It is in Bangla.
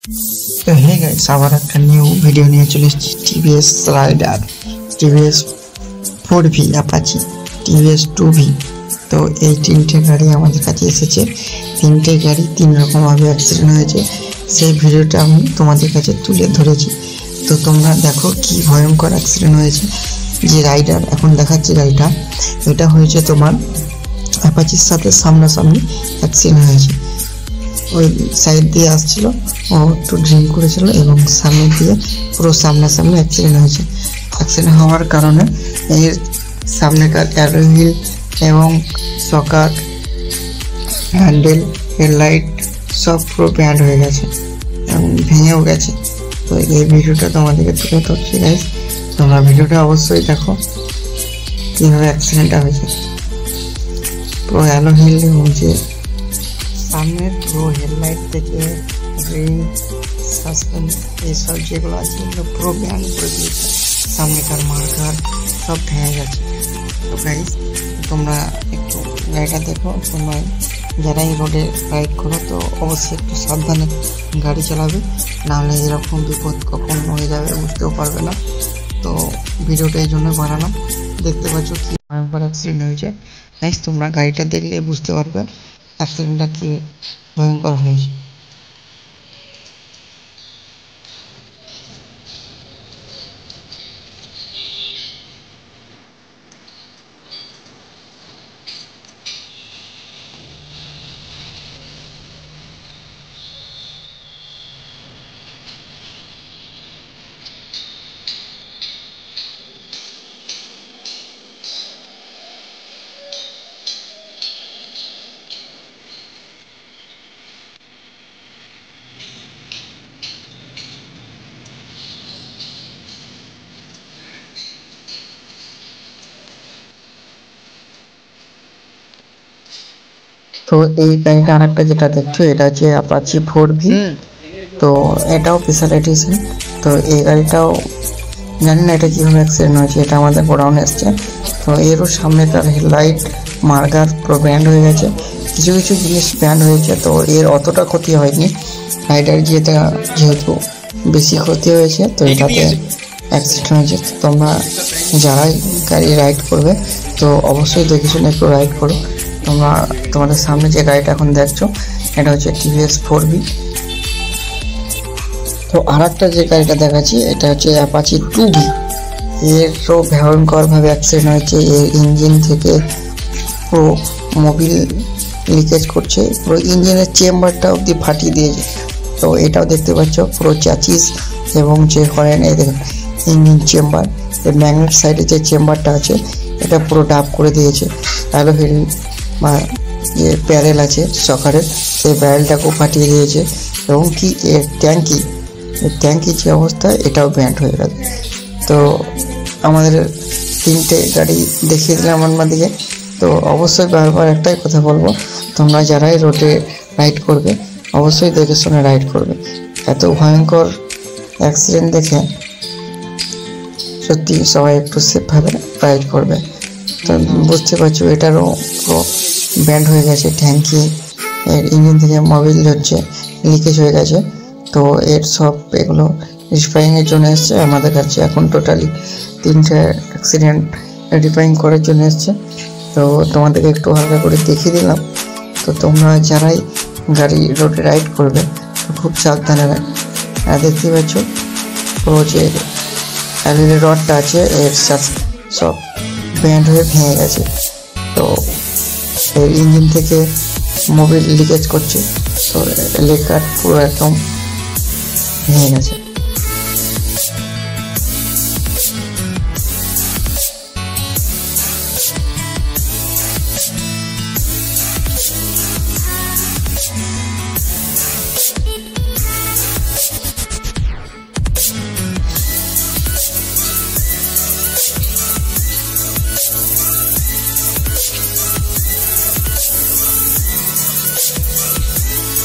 তো হে গাইস, আবার একটা নিউ ভিডিও নিয়ে চলে এসেছি। TVS Raider, TVS 4V, Apache, TVS 2V। তো এই তিনটে গাড়ি আমাদের কাছে এসেছে। তিনটে গাড়ি তিন রকমভাবে অ্যাক্সিডেন্ট হয়েছে, সেই ভিডিওটা আমি তোমাদের কাছে তুলে ধরেছি। তো তোমরা দেখো কি ভয়ঙ্কর অ্যাক্সিডেন্ট হয়েছে। যে রাইডার এখন দেখাচ্ছে গাড়িটা, এটা হয়েছে তোমার অ্যাপাচির সাথে সামনাসামনি অ্যাক্সিডেন্ট হয়েছে। ওই সাইড দিয়ে আসছিল, ও একটু ড্রিঙ্ক করেছিল এবং সামনে দিয়ে পুরো সামনাসামনি অ্যাক্সিডেন্ট হয়েছে। অ্যাক্সিডেন্ট হওয়ার কারণে এর সামনেকার অ্যালয় হুইল এবং সকার, হ্যান্ডেল, হেডলাইট সব পুরো ব্যান্ড হয়ে গেছে এবং ভেঙেও গেছে। তো এই ভিডিওটা তোমাদেরকে তুলে ধরছি গাইস, তোমরা ভিডিওটা অবশ্যই দেখো কীভাবে অ্যাক্সিডেন্টটা হয়েছে। পুরো অ্যালয় হুইল এবং যে সামনের পুরো হেডলাইট থেকে রিং, সাসপেন্স এইসব যেগুলো আছে এগুলো পুরো ব্যান্ড করে দিয়েছে। সামনেকার মার্কার সব ভেঙে গেছে। তো গাইস, তোমরা একটু গাড়িটা দেখো। তোমরা যারা এই রোডে রাইড করো তো অবশ্যই একটু সাবধানে গাড়ি চালাবে, নাহলে এরকম বিপদ কখন হয়ে যাবে বুঝতেও পারবে না। তো ভিডিওটা এই জন্য বানালাম। দেখতে পাচ্ছ কি ভয়ঙ্কর অ্যাক্সিডেন্ট হয়েছে। গাইস, তোমরা গাড়িটা দেখলে বুঝতে পারবে অ্যাক্সিডেন্টটা কি ভয়ঙ্কর হয়েছে। তো এই গাড়িটা আরেকটা যেটা দেখছো, এটা হচ্ছে অ্যাপাচি 4V। তো এটাও স্পেশাল এডিশন। তো এই গাড়িটাও জানি না এটা কীভাবে অ্যাক্সিডেন্ট হয়েছে, এটা আমাদের গোডাউনে এসছে। তো এরও সামনেকার হেডলাইট, মার্কার পুরো ব্যান্ড হয়ে গেছে, কিছু কিছু জিনিস ব্যান্ড হয়েছে। তো এর অতটা ক্ষতি হয়নি, রাইডার যেহেতু বেশি ক্ষতি হয়েছে তো এটাতে অ্যাক্সিডেন্ট হয়েছে। তোমরা যারাই গাড়ি রাইড করবে তো অবশ্যই দেখে শুনে একটু রাইড করো। তোমাদের সামনে যে গাড়িটা এখন দেখছো এটা হচ্ছে টিভিএস 4V। তো আর একটা যে গাড়িটা দেখাচ্ছি এটা হচ্ছে অ্যাপাচি 2V। এরও ভয়ঙ্করভাবে অ্যাক্সিডেন্ট হয়েছে। এর ইঞ্জিন থেকে পুরো মোবিল লিকেজ করছে, পুরো ইঞ্জিনের চেম্বারটা অবধি ফাটিয়ে দিয়েছে। তো এটাও দেখতে পাচ্ছ পুরো চ্যাচিস এবং যে হরেন, এই দেখুন ইঞ্জিন চেম্বার, এই ম্যাগনেট সাইডে যে চেম্বারটা আছে এটা পুরো ডাব করে দিয়েছে। অ্যালয় হুইল বা যে প্যারেল আছে সকারের, সেই ব্যারেলটাকেও ফাটিয়ে দিয়েছে। এবং কি এর ট্যাঙ্কি যে অবস্থা, এটাও ব্যান্ড হয়ে গেছে। তো আমাদের তিনটে গাড়ি দেখিয়ে দিলাম আপনাদেরকে। তো অবশ্যই বারবার একটাই কথা বলবো, তোমরা যারাই রোডে রাইড করবে অবশ্যই দেখে শুনে রাইড করবে। এত ভয়ঙ্কর অ্যাক্সিডেন্ট দেখে সত্যি সবাই একটু সেফভাবে রাইড করবে। তো বুঝতে পারছো এটারও পুরো ব্যান্ড হয়ে গেছে, ট্যাঙ্কি, এর ইঞ্জিন থেকে মোবিল হচ্ছে লিকেজ হয়ে গেছে। তো এর সব এগুলো রিপেয়ারিংয়ের জন্য এসছে আমাদের কাছে। এখন টোটালি তিনটে অ্যাক্সিডেন্ট রিপেয়ারিং করার জন্য এসছে। তো তোমাদেরকে একটু হালকা করে দেখিয়ে দিলাম। তো তোমরা যারাই গাড়ি রোডে রাইড করবে খুব সাবধানে দেখতে পাচ্ছ পুরো যে অ্যালুমিনিয়াম রডটা আছে এর সব ব্যান্ড হয়ে ভেঙে গেছে। তো এর ইঞ্জিন থেকে মোবিল লিকেজ করছে, তো লেগ গার্ড পুরো একদম ভেঙে গেছে।